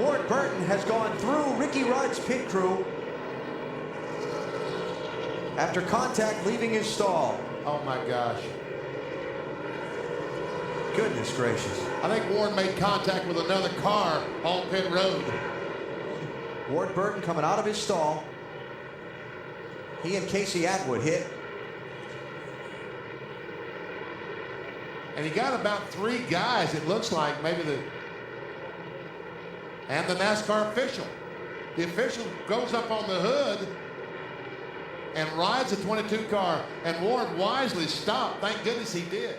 Ward Burton has gone through Ricky Rudd's pit crew after contact leaving his stall. Oh my gosh. Goodness gracious. I think Ward made contact with another car on pit road. Ward Burton coming out of his stall. He and Casey Atwood hit. And he got about 3 guys, it looks like, maybe and the NASCAR official. The official goes up on the hood and rides the 22 car, and Ward wisely stopped. Thank goodness he did.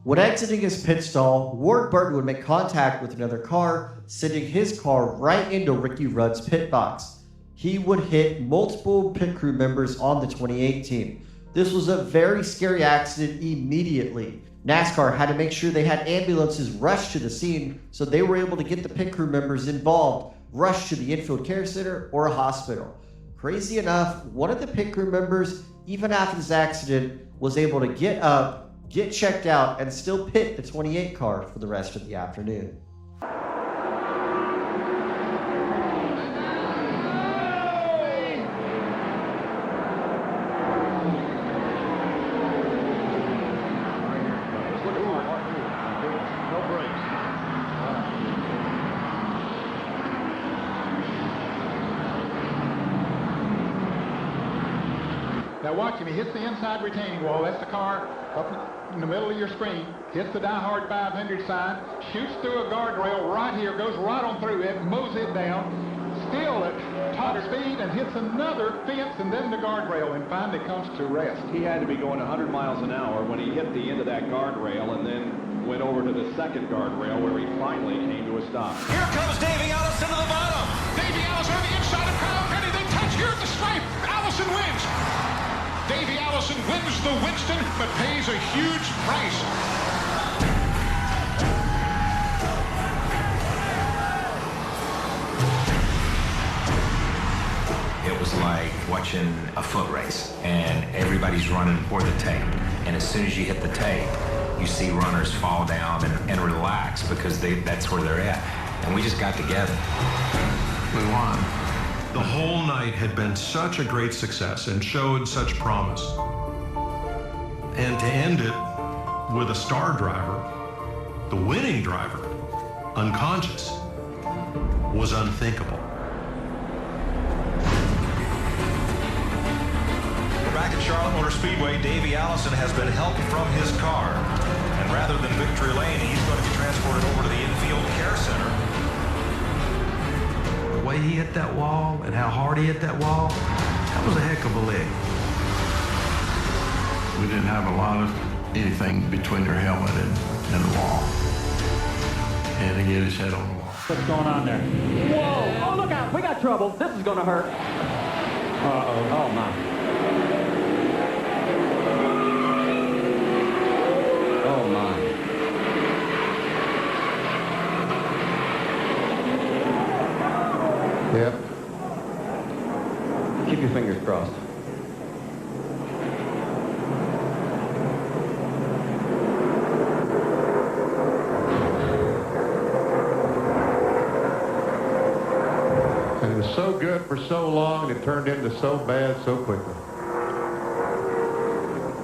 When exiting his pit stall, Ward Burton would make contact with another car, sending his car right into Ricky Rudd's pit box. He would hit multiple pit crew members on the 28 team. This was a very scary accident immediately. NASCAR had to make sure they had ambulances rush to the scene so they were able to get the pit crew members involved, rush to the infield care center or a hospital. Crazy enough, one of the pit crew members, even after this accident, was able to get up, get checked out, and still pit the 28 car for the rest of the afternoon. Now watch him, he hits the inside retaining wall, that's the car up in the middle of your screen, hits the Die Hard 500 sign, shoots through a guardrail right here, goes right on through it, mows it down, still at top speed and hits another fence and then the guardrail and finally comes to rest. He had to be going 100 miles an hour when he hit the end of that guardrail and then went over to the second guardrail where he finally came to a stop. Here comes Davey Allison to the bottom. Davey Allison on the inside of Kyle Petty. They touch here at the stripe. Allison wins. Davey Allison wins the Winston, but pays a huge price. It was like watching a foot race, and everybody's running for the tape. And as soon as you hit the tape, you see runners fall down and relax because that's where they're at. And we just got together. We won. The whole night had been such a great success and showed such promise. And to end it with a star driver, the winning driver, unconscious, was unthinkable. We're back at Charlotte Motor Speedway. Davey Allison has been helped from his car. And rather than victory lane, he's going to be transported over to the infield care center. The way he hit that wall and how hard he hit that wall, that was a heck of a lick. We didn't have a lot of anything between their helmet and the wall. And he hit his head on the wall. What's going on there? Whoa! Oh, look out! We got trouble. This is going to hurt. Uh-oh. Oh, my. Oh, my. Yep. Keep your fingers crossed. And it was so good for so long, it turned into so bad so quickly.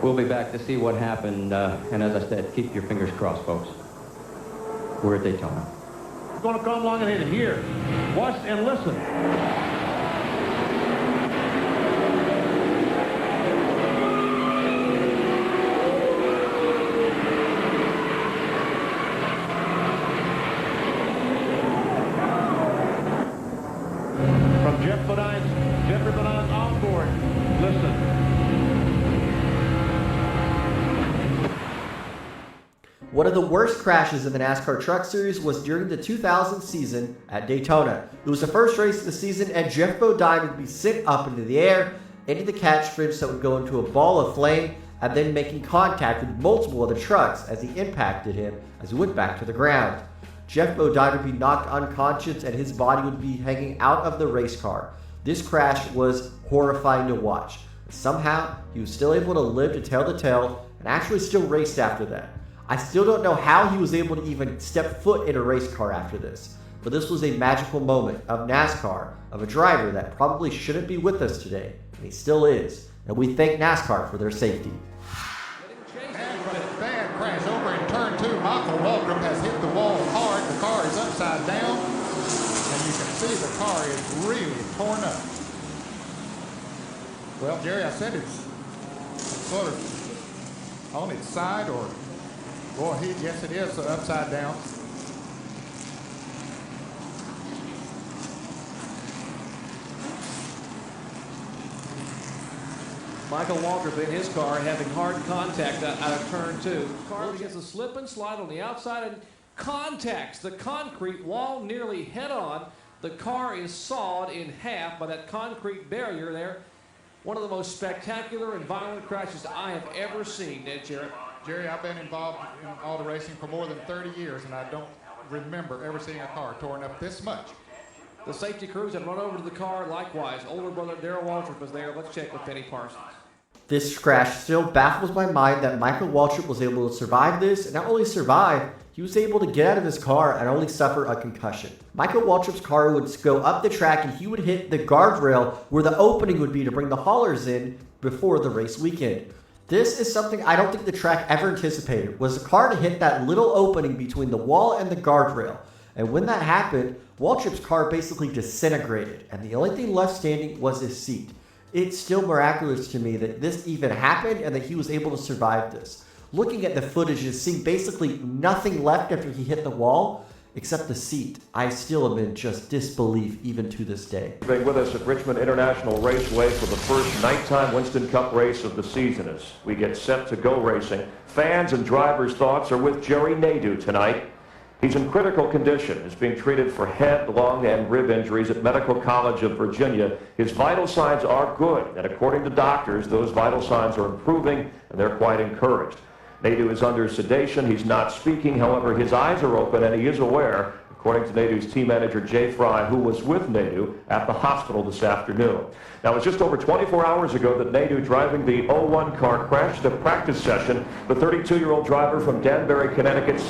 We'll be back to see what happened, and as I said, keep your fingers crossed, folks. We're at Daytona. We're going to come along and hit it here. Watch and listen. From Jeffrey Bodine's onboard. Listen. One of the worst crashes in the NASCAR Truck Series was during the 2000 season at Daytona. It was the first race of the season, and Jeff Bodine would be sent up into the air, into the catch fence that would go into a ball of flame, and then making contact with multiple other trucks as he impacted him as he went back to the ground. Jeff Bodine would be knocked unconscious, and his body would be hanging out of the race car. This crash was horrifying to watch. Somehow, he was still able to live to tell the tale, and actually still raced after that. I still don't know how he was able to even step foot in a race car after this. but this was a magical moment of NASCAR, of a driver that probably shouldn't be with us today, and he still is. And we thank NASCAR for their safety. Bad crash over in turn 2. Michael Waltrip has hit the wall hard. The car is upside down, and you can see the car is really torn up. Well, Jerry, I said it's sort of on its side, or boy, yes, it is upside down. Michael Waltrip in his car having hard contact out of turn 2. Car begins to slip and slide on the outside and contacts the concrete wall nearly head on. The car is sawed in half by that concrete barrier there. One of the most spectacular and violent crashes I have ever seen, Ned Jarrett. Jerry, I've been involved in auto racing for more than 30 years, and I don't remember ever seeing a car torn up this much. The safety crews have run over to the car. Likewise, older brother Darrell Waltrip was there. Let's check with Penny Parsons. This crash still baffles my mind that Michael Waltrip was able to survive this, and not only survive, he was able to get out of his car and only suffer a concussion. Michael Waltrip's car would go up the track and he would hit the guardrail where the opening would be to bring the haulers in before the race weekend. This is something I don't think the track ever anticipated, was the car to hit that little opening between the wall and the guardrail. And when that happened, Waltrip's car basically disintegrated, and the only thing left standing was his seat. It's still miraculous to me that this even happened and that he was able to survive this. Looking at the footage and seeing basically nothing left after he hit the wall, except the seat, I still am in just disbelief even to this day. Being with us at Richmond International Raceway for the first nighttime Winston Cup race of the season as we get set to go racing. Fans and drivers' thoughts are with Jerry Nadeau tonight. He's in critical condition, is being treated for head, lung, and rib injuries at Medical College of Virginia. His vital signs are good, and according to doctors, those vital signs are improving, and they're quite encouraged. Nadeau is under sedation. He's not speaking. However, his eyes are open, and he is aware, according to Nadeau's team manager, Jay Fry, who was with Nadeau at the hospital this afternoon. Now, it was just over 24 hours ago that Nadeau, driving the 01 car, crashed a practice session. The 32-year-old driver from Danbury, Connecticut,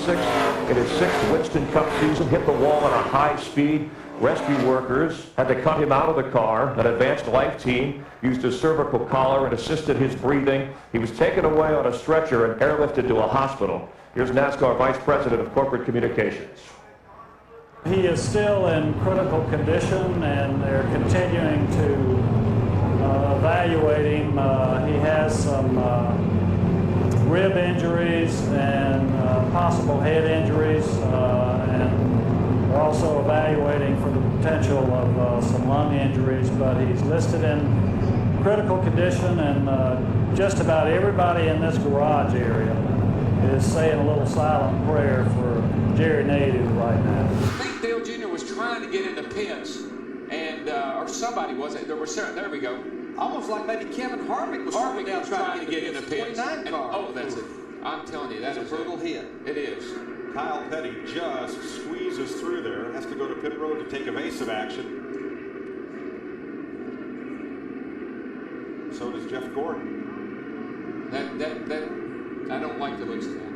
in his sixth Winston Cup season, hit the wall at a high speed. Rescue workers had to cut him out of the car. An advanced life team used a cervical collar and assisted his breathing. He was taken away on a stretcher and airlifted to a hospital. Here's NASCAR Vice President of Corporate Communications. He is still in critical condition, and they're continuing to evaluate him. He has some rib injuries and possible head injuries, and they're also evaluating for the potential of some lung injuries, but he's listed in critical condition, and just about everybody in this garage area is saying a little silent prayer for Jerry Nadeau right now. I think Dale Jr. was trying to get into pits, and or somebody was it? There were certain. There we go. Almost like maybe Kevin Harvick was trying to get into pits. 29 car. Oh, that's it. I'm telling you, that is a brutal hit. It is. Kyle Petty just squeezes through there. Has to go to pit road to take evasive action. So does Jeff Gordon. That I don't like the looks of that.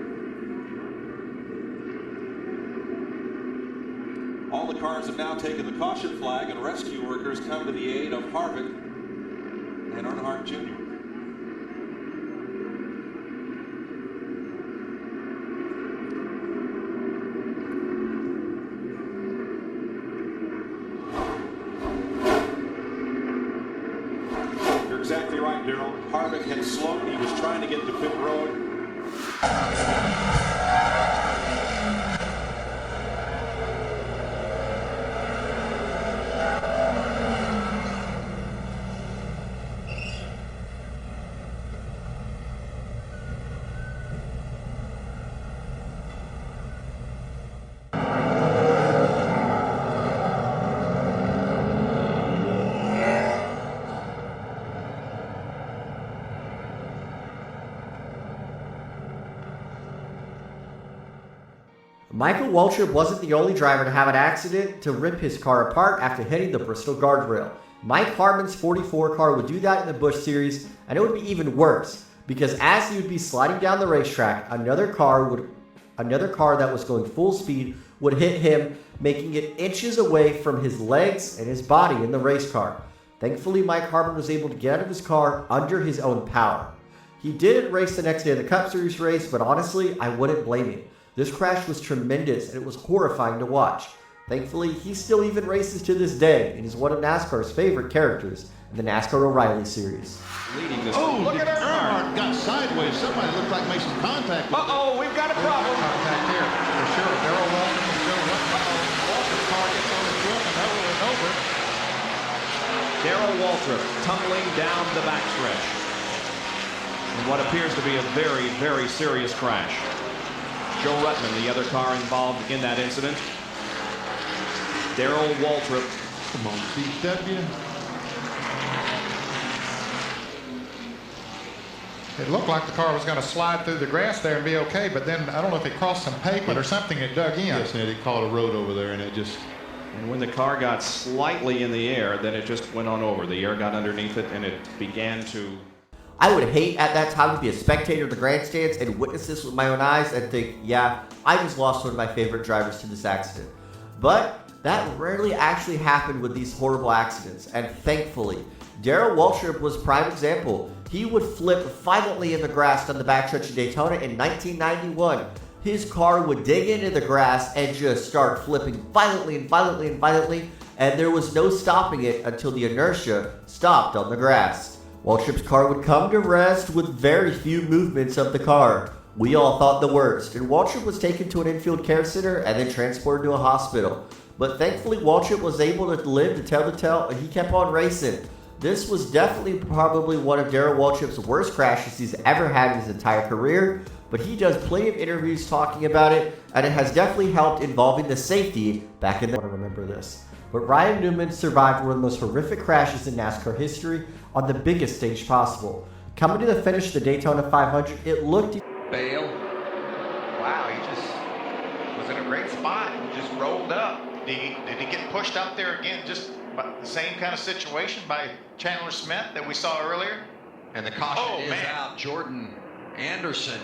All the cars have now taken the caution flag, and rescue workers come to the aid of Harvick and Earnhardt Jr. You're exactly right, Darrell. Harvick had slowed. He was trying to get to pit road. Michael Waltrip wasn't the only driver to have an accident to rip his car apart after hitting the Bristol guardrail. Mike Harmon's 44 car would do that in the Busch Series, and it would be even worse, because as he would be sliding down the racetrack, another car would Another car that was going full speed would hit him, making it inches away from his legs and his body in the race car. Thankfully, Mike Harmon was able to get out of his car under his own power. He didn't race the next day of the Cup Series race, but honestly, I wouldn't blame him. This crash was tremendous and it was horrifying to watch. Thankfully, he still even races to this day and is one of NASCAR's favorite characters in the NASCAR O'Reilly series. Leading this. Oh, look at Earnhardt got sideways. Somebody looked like made some contact. Uh-oh, we've got a problem. Contact here, for sure. Darrell Waltrip is still running. Waltrip's car gets on his foot and over and over. Darrell Waltrip tumbling down the backstretch in what appears to be a very, very serious crash. Joe Ruttman, the other car involved in that incident. Darrell Waltrip. Come on, CW. It looked like the car was going to slide through the grass there and be okay, but then I don't know if it crossed some pavement or something, it dug in. Yes, and it caught a road over there, and it just... And when the car got slightly in the air, then it just went on over. The air got underneath it, and it began to... I would hate at that time to be a spectator of the grandstands and witness this with my own eyes and think, yeah, I just lost one of my favorite drivers to this accident. But that rarely actually happened with these horrible accidents, and thankfully, Darrell Waltrip was a prime example. He would flip violently in the grass on the backstretch of Daytona in 1991. His car would dig into the grass and just start flipping violently and violently and violently, and there was no stopping it until the inertia stopped on the grass. Waltrip's car would come to rest with very few movements of the car. We all thought the worst, and Waltrip was taken to an infield care center and then transported to a hospital. But thankfully, Waltrip was able to live to tell the tale, and he kept on racing. This was definitely probably one of Darrell Waltrip's worst crashes he's ever had in his entire career, but he does plenty of interviews talking about it, and it has definitely helped involving the safety back in the... I want to remember this. But Ryan Newman survived one of the most horrific crashes in NASCAR history on the biggest stage possible. Coming to the finish of the Daytona 500, it looked... Bale. Wow, he just was in a great spot. Just rolled up. Did he get pushed out there again? Just the same kind of situation by Chandler Smith that we saw earlier? And the caution is out. Jordan Anderson